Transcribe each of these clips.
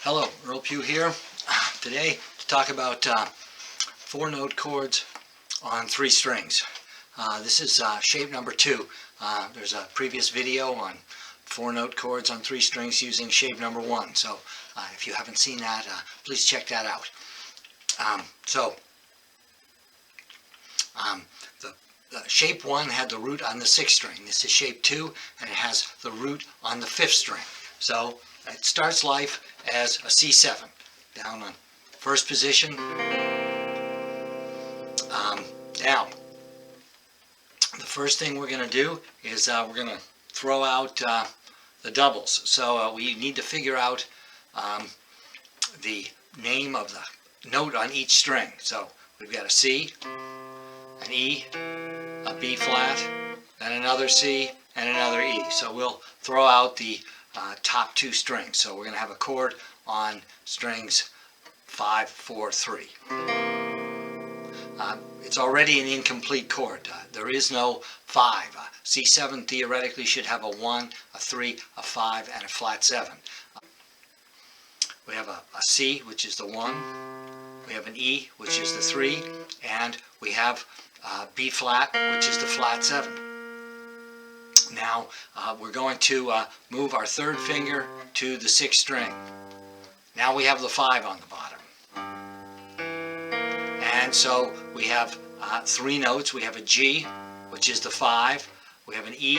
Hello, Earl Pugh here. Today to talk about 4-note chords on 3 strings. This is shape number 2. There's a previous video on 4-note chords on 3 strings using shape number 1. So if you haven't seen that, please check that out. The shape 1 had the root on the 6th string. This is shape 2, and it has the root on the 5th string. So it starts life as a C7, down on first position. Now, the first thing we're going to do is we're going to throw out the doubles. So we need to figure out the name of the note on each string. So we've got a C, an E, a B flat, then another C, and another E. So we'll throw out the top 2 strings. So we're going to have a chord on strings 5, 4, 3. It's already an incomplete chord. There is no 5. C7 theoretically should have a 1, a 3, a 5, and a flat 7. We have a C, which is the 1. We have an E, which is the 3. And we have B flat, which is the flat 7. Now we're going to move our 3rd finger to the 6th string. Now we have the 5 on the bottom. And so we have 3 notes. We have a G, which is the 5. We have an E,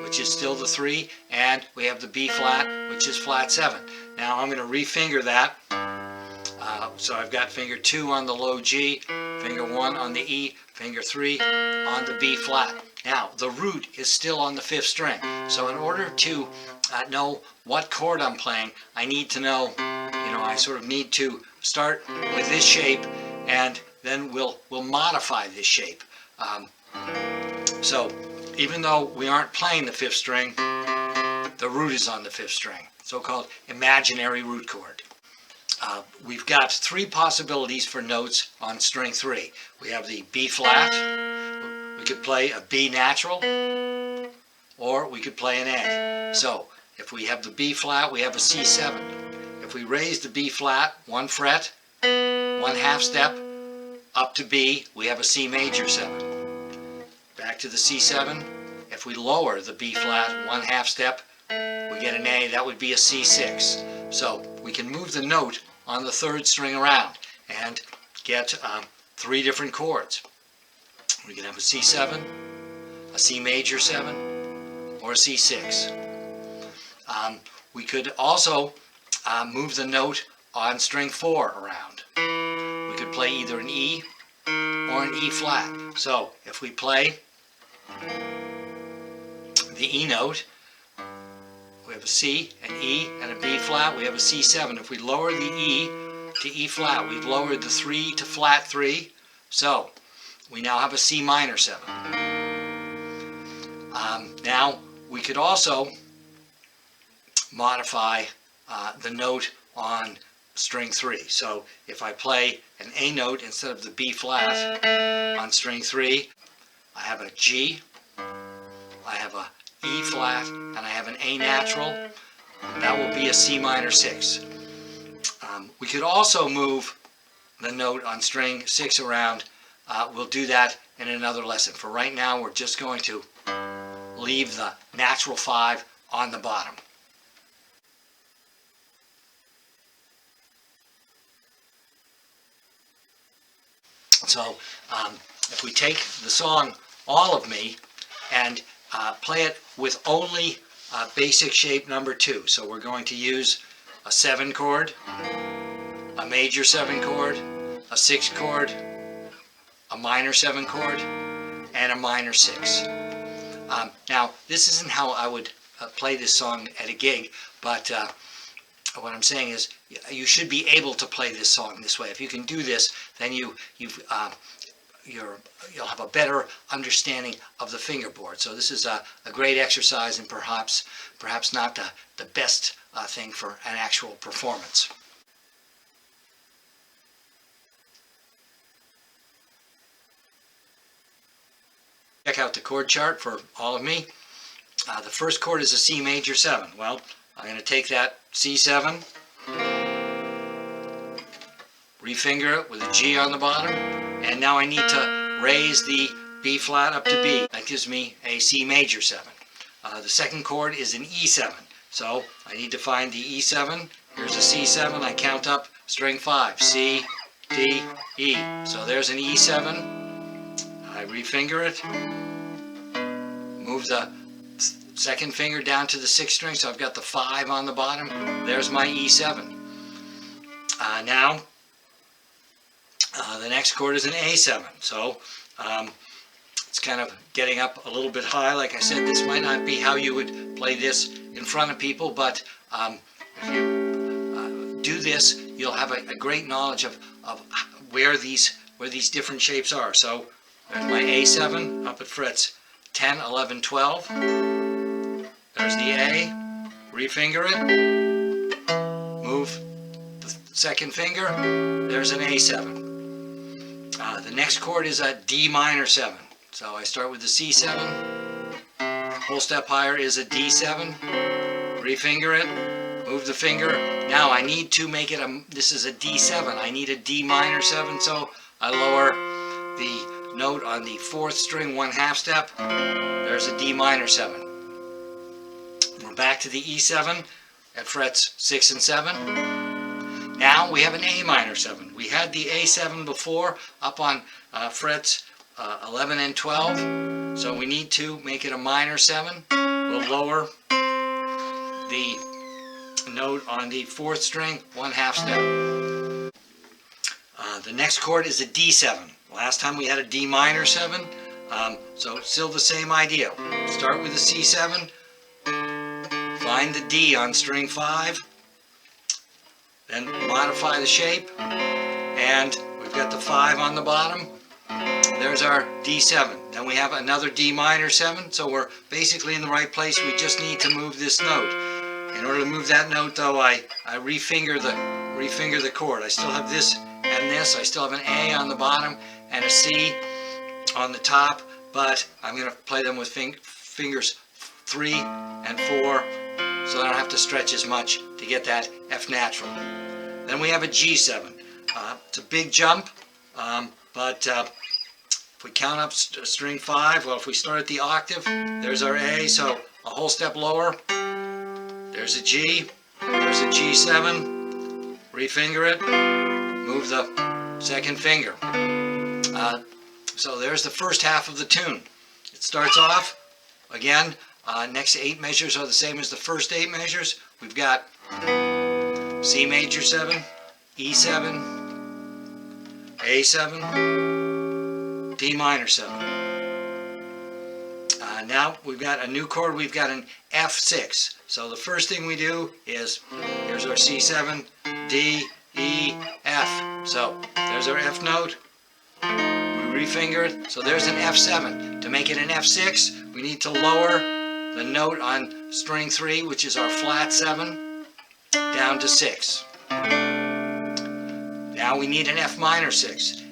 which is still the 3. And we have the B flat, which is flat 7. Now I'm going to refinger that. So I've got finger 2 on the low G, finger 1 on the E, finger 3 on the B flat. Now, the root is still on the 5th string. So in order to know what chord I'm playing, I need to know, I sort of need to start with this shape, and then we'll modify this shape. So even though we aren't playing the 5th string, the root is on the 5th string, so-called imaginary root chord. We've got 3 possibilities for notes on string 3. We have the B flat. We could play a B natural, or we could play an A. So if we have the B flat, we have a C7. If we raise the B flat 1 fret, 1 half step, up to B, we have a C major 7. Back to the C7. If we lower the B flat 1 half step, we get an A. That would be a C6. So we can move the note on the 3rd string around and get 3 different chords. We can have a C7, a C major 7, or a C6. We could also move the note on string 4 around. We could play either an E or an E flat. So if we play the E note, we have a C, an E, and a B flat. We have a C7. If we lower the E to E flat, we've lowered the 3 to flat 3. So we now have a C minor 7. Now we could also modify the note on string 3. So if I play an A note instead of the B flat on string 3, I have a G, I have a E flat, and I have an A natural. That will be a C minor 6. We could also move the note on string 6 around. We'll do that in another lesson. For right now, we're just going to leave the natural 5 on the bottom. So if we take the song All of Me and play it with only basic shape number 2. So we're going to use a 7 chord, a major 7 chord, a 6 chord, a minor 7 chord, and a minor 6. Now, this isn't how I would play this song at a gig, but what I'm saying is you should be able to play this song this way. If you can do this, then you'll have a better understanding of the fingerboard. So this is a great exercise, and perhaps not the best thing for an actual performance. Check out the chord chart for All of Me. The first chord is a C major 7. Well, I'm going to take that C7, refinger it with a G on the bottom, and now I need to raise the B flat up to B. That gives me a C major 7. The second chord is an E7, so I need to find the E7. Here's a C7, I count up string 5, C, D, E. So there's an E7, I refinger it, move the second finger down to the 6th string, so I've got the 5 on the bottom. There's my E7. Now, the next chord is an A7, so it's kind of getting up a little bit high. Like I said, this might not be how you would play this in front of people, but if you do this, you'll have a great knowledge of where these different shapes are. So there's my A7 up at frets 10, 11, 12. There's the A, refinger it, move the second finger, there's an A7. The next chord is a D minor 7. So I start with the C7, whole step higher is a D7, refinger it, move the finger. Now I need to make it this is a D7, I need a D minor 7, so I lower the note on the 4th string 1/2 step, there's a D minor 7. We're back to the E7 at frets 6 and 7. Now we have an A minor 7. We had the A7 before up on frets 11 and 12, so we need to make it a minor 7. We'll lower the note on the 4th string 1/2 step. The next chord is a D7. Last time we had a D minor 7, so still the same idea. Start with the C7, find the D on string 5, then modify the shape, and we've got the 5 on the bottom. There's our D7. Then we have another D minor 7, so we're basically in the right place. We just need to move this note. In order to move that note, though, I refinger the chord. I still have this and this. I still have an A on the bottom and a C on the top, but I'm going to play them with fingers 3 and 4, so I don't have to stretch as much to get that F natural. Then we have a G7. It's a big jump, but if we count up string 5, well, if we start at the octave, there's our A, so a whole step lower, there's a G, there's a G7, refinger it, move the second finger. So there's the first half of the tune. It starts off, again, next 8 measures are the same as the first 8 measures. We've got C major 7, E7, A7, D minor 7. Now we've got a new chord, we've got an F6. So the first thing we do is, here's our C7, D, E, F. So there's our F note, we refinger it, so there's an F7. To make it an F6, we need to lower the note on string 3, which is our flat 7, down to 6. Now we need an F minor 6.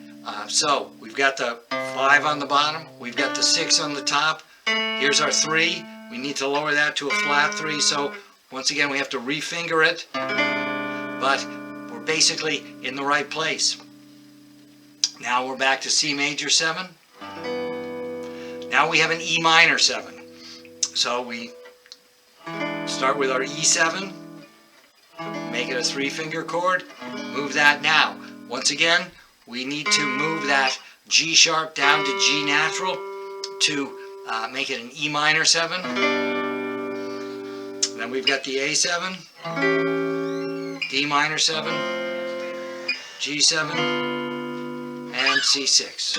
So we've got the 5 on the bottom, we've got the 6 on the top, here's our 3, we need to lower that to a flat 3, so once again we have to refinger it, but we're basically in the right place. Now we're back to C major 7. Now we have an E minor 7. So we start with our E7, make it a 3-finger chord, move that now. Once again, we need to move that G sharp down to G natural to make it an E minor 7. Then we've got the A7, D minor 7, G7, and C6.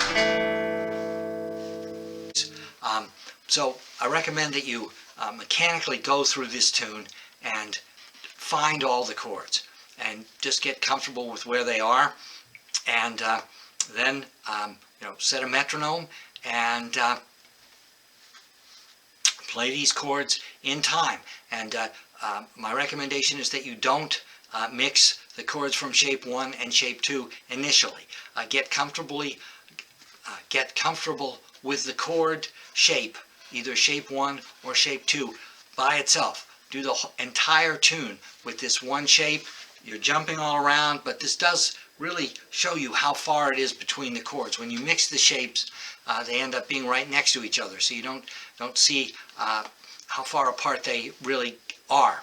So I recommend that you mechanically go through this tune and find all the chords and just get comfortable with where they are, and then set a metronome and play these chords in time. And my recommendation is that you don't mix the chords from shape 1 and shape 2 initially. Get comfortable with the chord shape, either shape 1 or shape 2 by itself. Do the entire tune with this one shape. You're jumping all around, but this does really show you how far it is between the chords. When you mix the shapes, they end up being right next to each other, so you don't see how far apart they really are.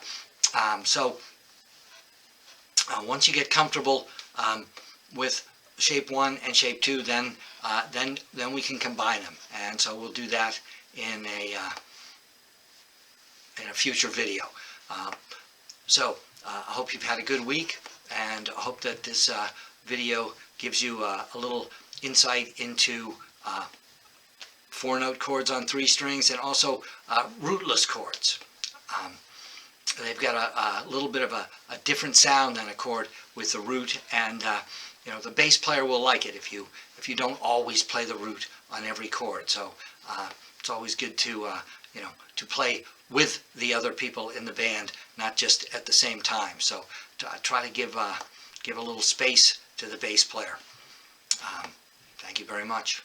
Once you get comfortable with shape 1 and shape 2, then we can combine them, and so we'll do that in a future video. I hope you've had a good week, and I hope that this video gives you a little insight into 4-note chords on 3 strings, and also rootless chords. They've got a little bit of a different sound than a chord with the root, and the bass player will like it if you don't always play the root on every chord. So it's always good to to play with the other people in the band, not just at the same time. So try to give a little space to the bass player. Thank you very much.